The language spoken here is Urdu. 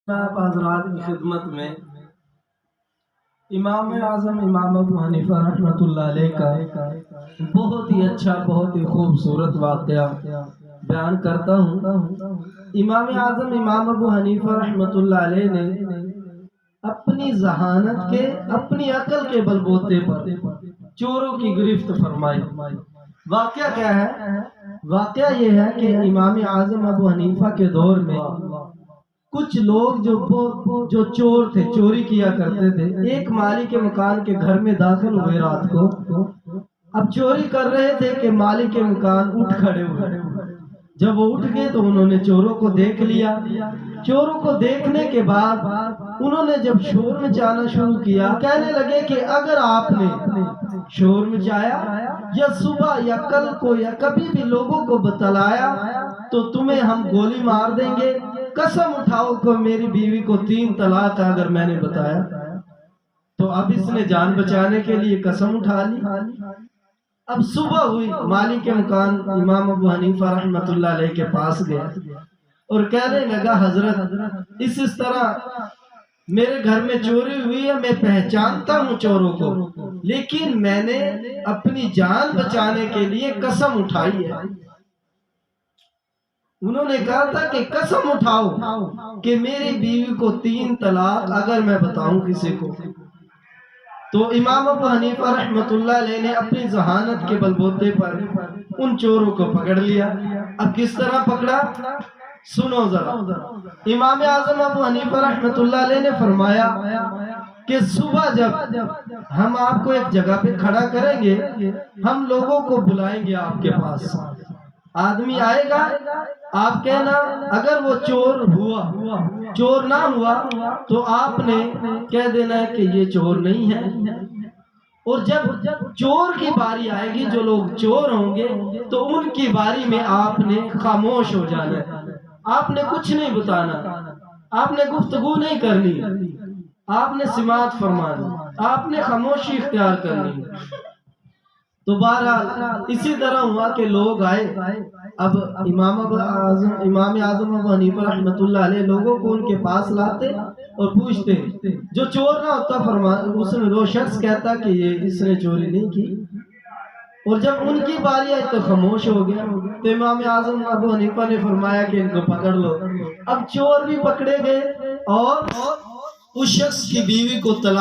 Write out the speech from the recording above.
آپ حضرات کی خدمت میں امام اعظم امام ابو حنیفہ رحمۃ اللہ علیہ کا بہت ہی اچھا بہت ہی خوبصورت واقعہ بیان کرتا ہوں۔ امام اعظم امام ابو حنیفہ رحمۃ اللہ علیہ نے اپنی ذہانت کے اپنی عقل کے بل بوتے پر چوروں کی گرفت فرمائی۔ واقعہ کیا ہے؟ واقعہ یہ ہے کہ امام اعظم ابو حنیفہ کے دور میں کچھ لوگ جو چور تھے، چوری کیا کرتے تھے، ایک مالی کے مکان کے گھر میں داخل ہوئے رات کو۔ اب چوری کر رہے تھے کہ مالی کے مکان اٹھ کھڑے ہوئے۔ جب وہ اٹھ گئے تو انہوں نے چوروں کو دیکھ لیا۔ چوروں کو دیکھنے کے بعد انہوں نے جب شور مچانا شروع کیا، کہنے لگے کہ اگر آپ نے شور مچایا یا صبح یا کل کو یا کبھی بھی لوگوں کو بتلایا تو تمہیں ہم گولی مار دیں گے۔ قسم اٹھاؤ کہ میری بیوی کو 3 طلاق اگر میں نے بتایا تو اب اس نے جان بچانے کے لیے قسم اٹھا لی۔ اب صبح ہوئی، مالی کے مکان امام ابو حنیفہ رحمۃ اللہ علیہ کے پاس گیا اور کہنے لگا حضرت اس طرح میرے گھر میں چوری ہوئی ہے، میں پہچانتا ہوں چوروں کو، لیکن میں نے اپنی جان بچانے کے لیے قسم اٹھائی ہے۔ انہوں نے کہا تھا کہ قسم اٹھاؤ کہ میری بیوی کو 3 طلاق اگر میں بتاؤں کسی کو۔ تو امام ابو حنیفہ رحمۃ اللہ علیہ نے اپنی ذہانت کے بلبوتے پر ان چوروں کو پکڑ لیا۔ اب کس طرح پکڑا سنو ذرا۔ امام اعظم ابو حنیفہ رحمۃ اللہ علیہ نے فرمایا کہ صبح جب ہم آپ کو ایک جگہ پہ کھڑا کریں گے، ہم لوگوں کو بلائیں گے آپ کے پاس، آدمی آئے گا، آپ کہنا اگر وہ چور ہوا، چور نہ ہوا تو آپ نے کہہ دینا ہے کہ یہ چور نہیں ہے۔ اور جب چور کی باری آئے گی، جو لوگ چور ہوں گے تو ان کی باری میں آپ نے خاموش ہو جانا ہے، آپ نے کچھ نہیں بتانا، آپ نے گفتگو نہیں کرنی، آپ نے سماعت فرمانی، آپ نے خاموشی اختیار کرنی۔ تو بہرحال اسی طرح ہوا کہ لوگ آئے۔ اب امام اعظم ابو حنیفہ رحمۃ اللہ علیہ لوگوں کو ان کے پاس لاتے اور پوچھتے، جو چور نہ ہوتا اس میں وہ شخص کہتا کہ یہ اس نے چوری نہیں کی، اور جب ان کی باری آئی تو خاموش ہو گیا۔ تو امام اعظم ابو حنیفہ نے فرمایا کہ ان کو پکڑ لو۔ اب چور بھی پکڑے گئے اور اس شخص کی بیوی کو طلاق